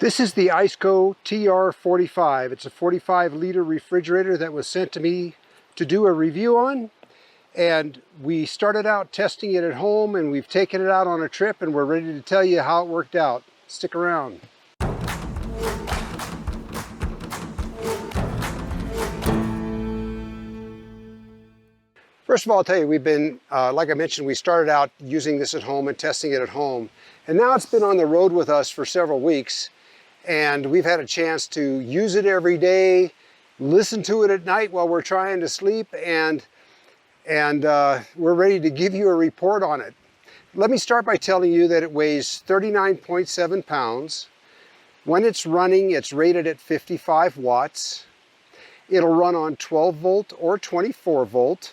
This is the ICECO TR45. It's a 45-liter refrigerator that was sent to me to do a review on. And we started out testing it at home, and we've taken it out on a trip, and we're ready to tell you how it worked out. Stick around. First of all, I'll tell you, we've been, like I mentioned, we started out using this at home and testing it at home. And now it's been on the road with us for several weeks. And we've had a chance to use it every day, listen to it at night while we're trying to sleep, and we're ready to give you a report on it. Let me start by telling you that it weighs 39.7 pounds. When it's running, it's rated at 55 watts. It'll run on 12 volt or 24 volt.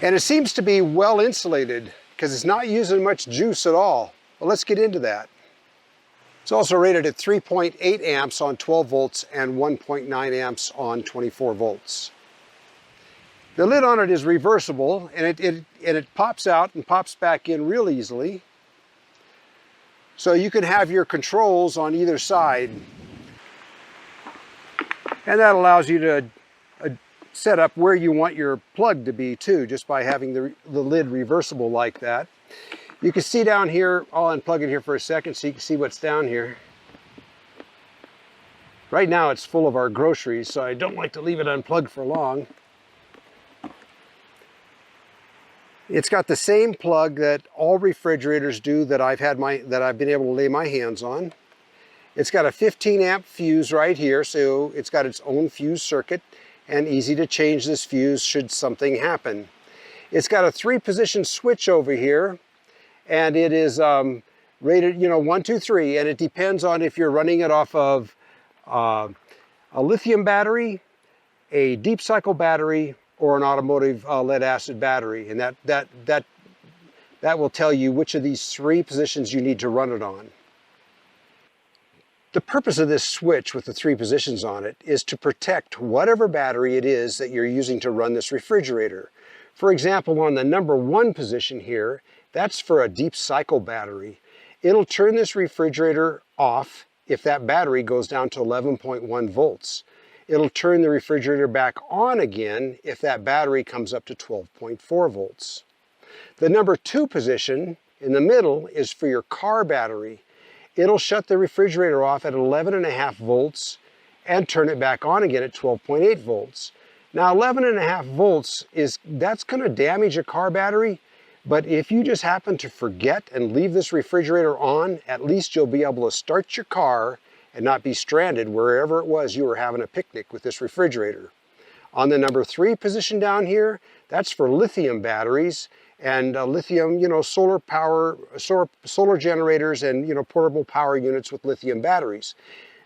And it seems to be well insulated because it's not using much juice at all. Well, let's get into that. It's also rated at 3.8 amps on 12 volts and 1.9 amps on 24 volts. The lid on it is reversible, and it pops out and pops back in real easily. So you can have your controls on either side. And that allows you to set up where you want your plug to be too, just by having the lid reversible like that. You can see down here, I'll unplug it here for a second so you can see what's down here. Right now it's full of our groceries, so I don't like to leave it unplugged for long. It's got the same plug that all refrigerators do that I've been able to lay my hands on. It's got a 15 amp fuse right here, so it's got its own fuse circuit and easy to change this fuse should something happen. It's got a 3-position switch over here. And it is rated, 1, 2, 3, and it depends on if you're running it off of a lithium battery, a deep cycle battery, or an automotive lead acid battery. And that will tell you which of these 3 positions you need to run it on. The purpose of this switch with the 3 positions on it is to protect whatever battery it is that you're using to run this refrigerator. For example, on the number 1 position here, that's for a deep cycle battery. It'll turn this refrigerator off if that battery goes down to 11.1 volts. It'll turn the refrigerator back on again if that battery comes up to 12.4 volts. The number 2 position in the middle is for your car battery. It'll shut the refrigerator off at 11.5 volts and turn it back on again at 12.8 volts. Now 11.5 volts, that's going to damage a car battery. But if you just happen to forget and leave this refrigerator on, at least you'll be able to start your car and not be stranded wherever it was you were having a picnic with this refrigerator. On the number 3 position down here, that's for lithium batteries and lithium, solar power, solar generators and, portable power units with lithium batteries.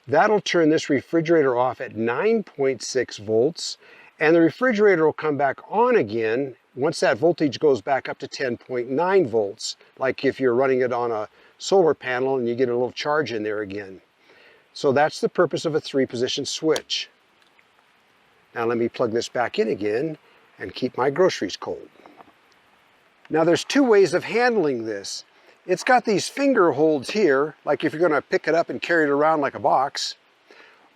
That'll turn this refrigerator off at 9.6 volts, and the refrigerator will come back on again once that voltage goes back up to 10.9 volts, like if you're running it on a solar panel and you get a little charge in there again. So that's the purpose of a 3-position switch. Now let me plug this back in again and keep my groceries cold. Now there's 2 ways of handling this. It's got these finger holds here, like if you're going to pick it up and carry it around like a box,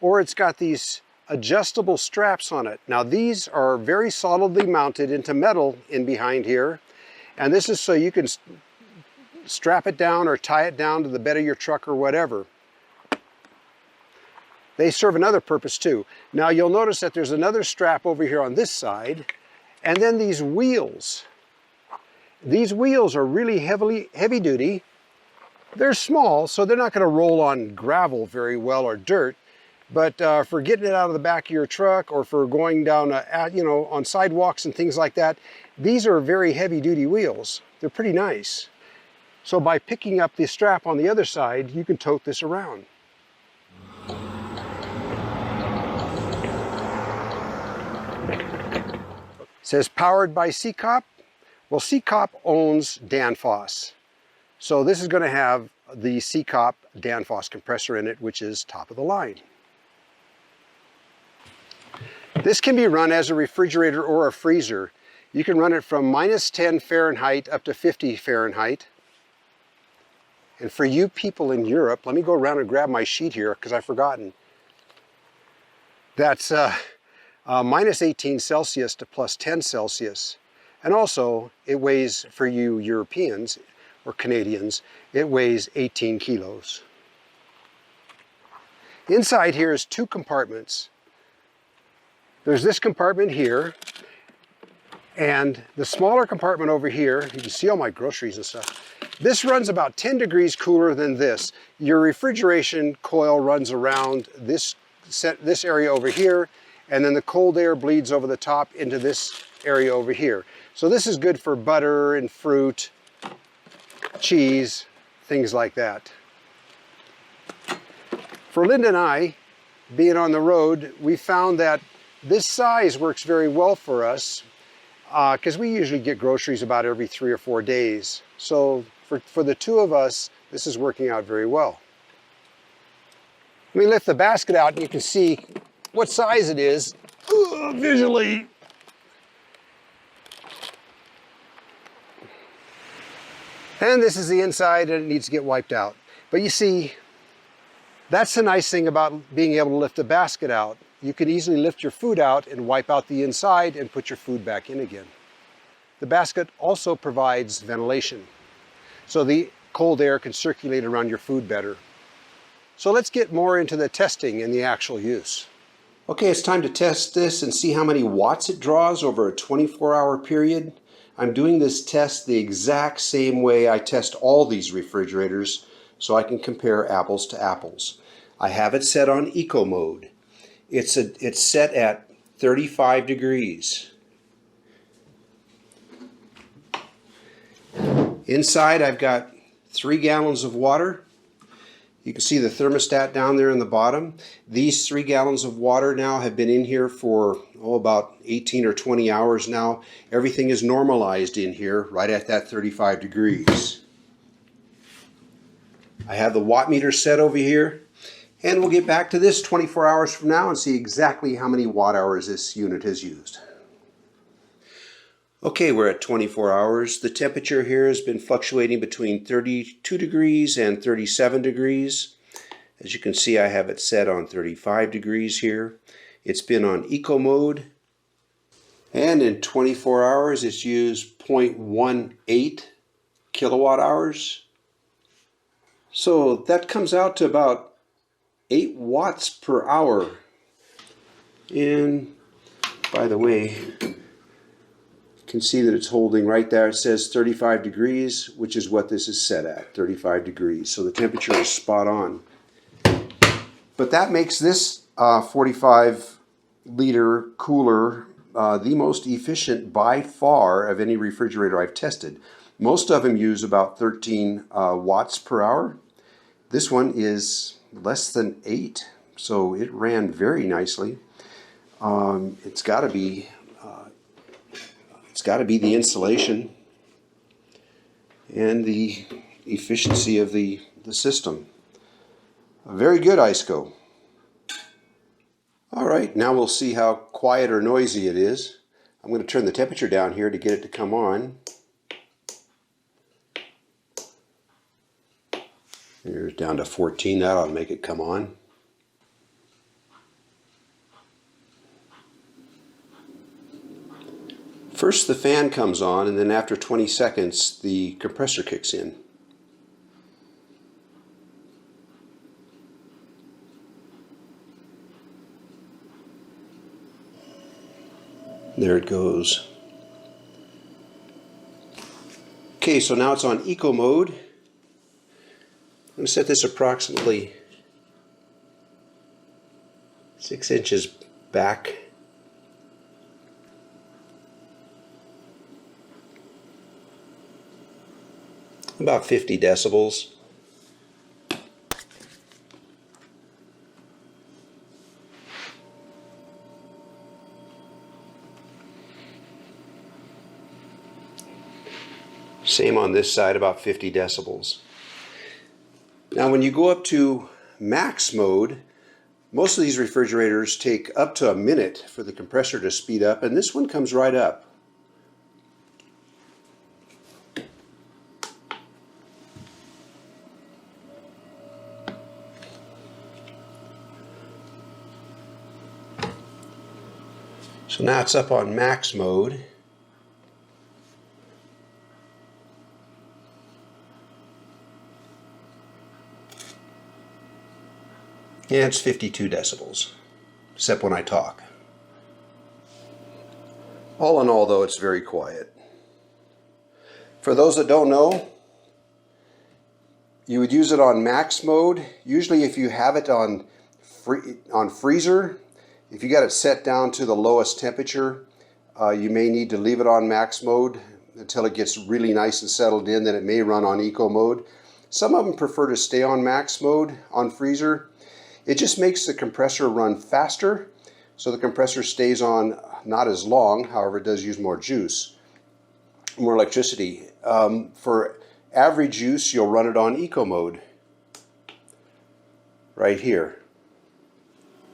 or it's got these adjustable straps on it. Now these are very solidly mounted into metal in behind here, and this is so you can strap it down or tie it down to the bed of your truck or whatever. They serve another purpose too. Now you'll notice that there's another strap over here on this side, and then these wheels. These wheels are really heavy duty. They're small, so they're not going to roll on gravel very well or dirt. But for getting it out of the back of your truck or for going down, on sidewalks and things like that, these are very heavy-duty wheels. They're pretty nice. So by picking up the strap on the other side, you can tote this around. It says powered by ICECO. Well, ICECO owns Danfoss. So this is going to have the ICECO Danfoss compressor in it, which is top of the line. This can be run as a refrigerator or a freezer. You can run it from -10 Fahrenheit up to 50 Fahrenheit. And for you people in Europe, let me go around and grab my sheet here because I've forgotten. That's minus 18 Celsius to plus 10 Celsius. And also, it weighs, for you Europeans or Canadians, it weighs 18 kilos. Inside here is 2 compartments. There's this compartment here, and the smaller compartment over here, you can see all my groceries and stuff. This runs about 10 degrees cooler than this. Your refrigeration coil runs around this area over here, and then the cold air bleeds over the top into this area over here. So this is good for butter and fruit, cheese, things like that. For Linda and I, being on the road, we found that this size works very well for us because we usually get groceries about every 3 or 4 days. So for the 2 of us, this is working out very well. Let me lift the basket out and you can see what size it is visually. And this is the inside, and it needs to get wiped out. But you see, that's the nice thing about being able to lift the basket out. You can easily lift your food out and wipe out the inside and put your food back in again. The basket also provides ventilation, so the cold air can circulate around your food better. So let's get more into the testing and the actual use. Okay, it's time to test this and see how many watts it draws over a 24-hour period. I'm doing this test the exact same way I test all these refrigerators so I can compare apples to apples. I have it set on eco mode. It's set at 35 degrees. Inside I've got 3 gallons of water. You can see the thermostat down there in the bottom. These 3 gallons of water now have been in here for about 18 or 20 hours now. Everything is normalized in here right at that 35 degrees. I have the watt meter set over here, and we'll get back to this 24 hours from now and see exactly how many watt hours this unit has used. Okay, we're at 24 hours. The temperature here has been fluctuating between 32 degrees and 37 degrees. As you can see, I have it set on 35 degrees here. It's been on eco mode, and in 24 hours it's used 0.18 kilowatt hours. So that comes out to about 8 watts per hour. And by the way, you can see that it's holding right there. It says 35 degrees, which is what this is set at, 35 degrees. So the temperature is spot on. But that makes this 45 liter cooler the most efficient by far of any refrigerator I've tested. Most of them use about 13 watts per hour. This one is less than 8, so it ran very nicely. It's got to be the insulation and the efficiency of the system. Very good, ICECO. All right, now we'll see how quiet or noisy it is. I'm going to turn the temperature down here to get it to come on. Here's down to 14. That ought to make it come on. First the fan comes on, and then after 20 seconds the compressor kicks in. There it goes. Okay, so now it's on eco mode. I'm going to set this approximately 6 inches back. About 50 decibels. Same on this side, about 50 decibels. Now when you go up to max mode, most of these refrigerators take up to a minute for the compressor to speed up, and this one comes right up. So now it's up on max mode. And it's 52 decibels, except when I talk. All in all, though, it's very quiet. For those that don't know, you would use it on max mode. Usually if you have it on freezer, if you got it set down to the lowest temperature, you may need to leave it on max mode until it gets really nice and settled in. Then it may run on eco mode. Some of them prefer to stay on max mode on freezer. It just makes the compressor run faster, so the compressor stays on not as long. However, it does use more juice, more electricity. For average use, you'll run it on eco mode right here.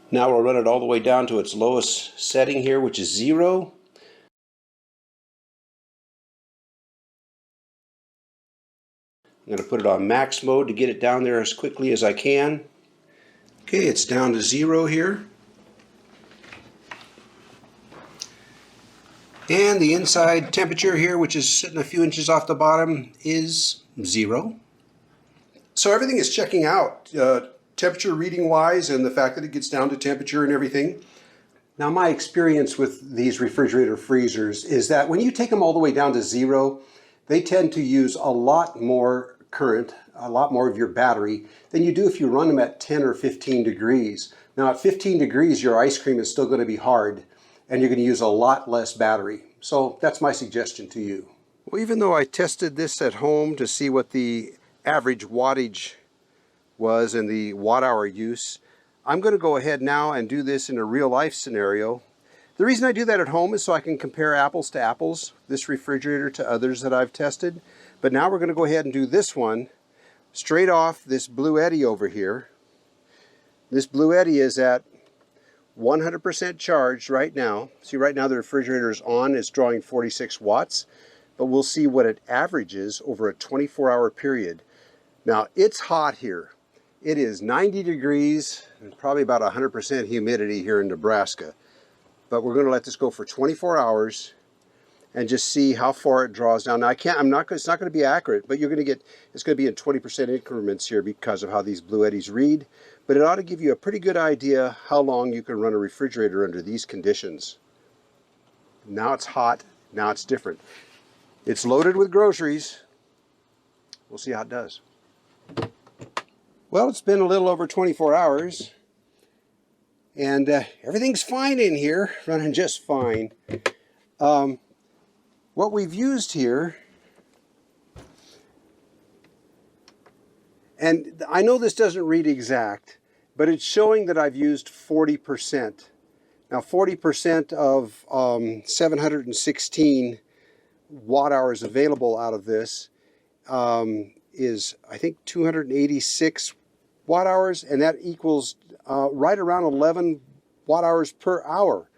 Now we'll run it all the way down to its lowest setting here, which is 0. I'm going to put it on max mode to get it down there as quickly as I can. Okay, it's down to 0 here. And the inside temperature here, which is sitting a few inches off the bottom, is 0. So everything is checking out, temperature reading wise, and the fact that it gets down to temperature and everything. Now my experience with these refrigerator freezers is that when you take them all the way down to 0, they tend to use a lot more current, a lot more of your battery than you do if you run them at 10 or 15 degrees. Now at 15 degrees, your ice cream is still going to be hard and you're going to use a lot less battery. So that's my suggestion to you. Well, even though I tested this at home to see what the average wattage was and the watt hour use, I'm going to go ahead now and do this in a real life scenario. The reason I do that at home is so I can compare apples to apples, this refrigerator to others that I've tested. But now we're going to go ahead and do this one straight off this Blue Eddy over here. This Blue Eddy is at 100% charged right now. See, right now the refrigerator is on, it's drawing 46 watts, but we'll see what it averages over a 24-hour period. Now it's hot here. It is 90 degrees and probably about 100% humidity here in Nebraska. But we're going to let this go for 24 hours and just see how far it draws down. Now it's not going to be accurate, but it's going to be in 20% increments here because of how these Blue Eddies read. But it ought to give you a pretty good idea how long you can run a refrigerator under these conditions. Now it's hot, now it's different. It's loaded with groceries. We'll see how it does. Well, it's been a little over 24 hours. And everything's fine in here, running just fine. What we've used here, and I know this doesn't read exact, but it's showing that I've used 40%. Now 40% of 716 watt hours available out of this is, I think, 286 watt hours, and that equals right around 11 watt hours per hour.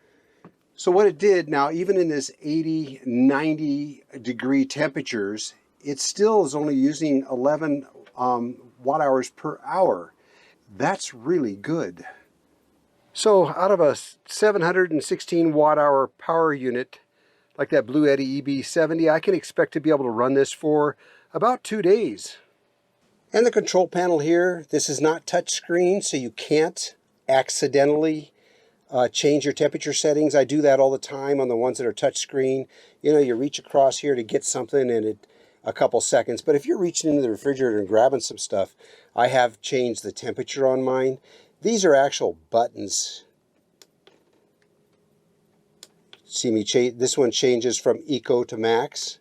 So what it did, now even in this 80, 90 degree temperatures, it still is only using 11 watt hours per hour. That's really good. So out of a 716 watt hour power unit, like that Blue Eddy EB70, I can expect to be able to run this for about 2 days. And the control panel here, this is not touch screen, so you can't accidentally change your temperature settings. I do that all the time on the ones that are touch screen. You know, you reach across here to get something in a couple seconds. But if you're reaching into the refrigerator and grabbing some stuff, I have changed the temperature on mine. These are actual buttons. See me change, this one changes from eco to max,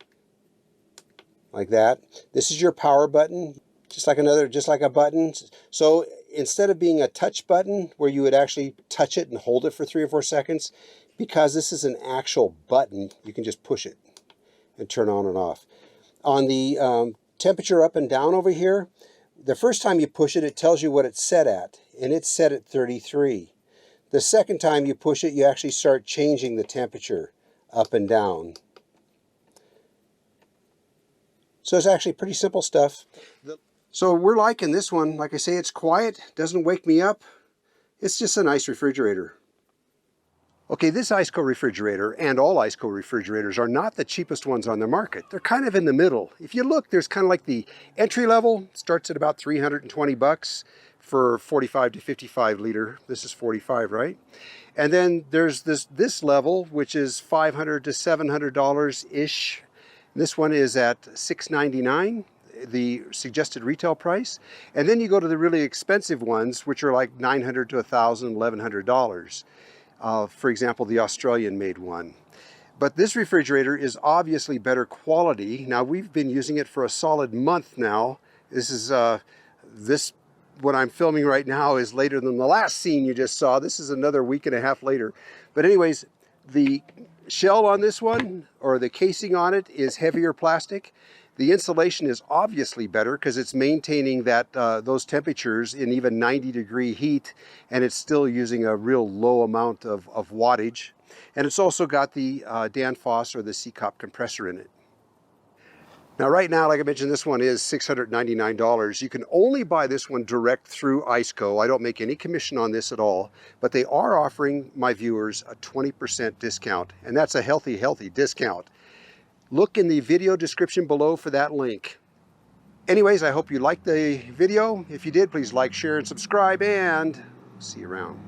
like that. This is your power button, just like a button. So instead of being a touch button where you would actually touch it and hold it for 3 or 4 seconds, because this is an actual button, you can just push it and turn on and off. On the temperature up and down over here, the first time you push it, it tells you what it's set at, and it's set at 33. The second time you push it, you actually start changing the temperature up and down. So it's actually pretty simple stuff. So we're liking this one. Like I say, it's quiet, doesn't wake me up. It's just a nice refrigerator. Okay, this ICECO refrigerator and all ICECO refrigerators are not the cheapest ones on the market. They're kind of in the middle. If you look, there's kind of like the entry level, starts at about 320 bucks for 45 to 55 liter. This is 45, right? And then there's this level, which is $500 to $700-ish. This one is at $699, the suggested retail price. And then you go to the really expensive ones, which are like $900 to $1,000, $1,100. For example, the Australian made one. But this refrigerator is obviously better quality. Now, we've been using it for a solid month now. This is, what I'm filming right now is later than the last scene you just saw. This is another week and a half later. But anyways, the shell on this one, or the casing on it, is heavier plastic. The insulation is obviously better because it's maintaining that those temperatures in even 90-degree heat, and it's still using a real low amount of wattage. And it's also got the Danfoss or the C-Cop compressor in it. Now right now, like I mentioned, this one is $699. You can only buy this one direct through ICECO. I don't make any commission on this at all, but they are offering my viewers a 20% discount, and that's a healthy discount. Look in the video description below for that link. Anyways, I hope you liked the video. If you did, please like, share, and subscribe, and see you around.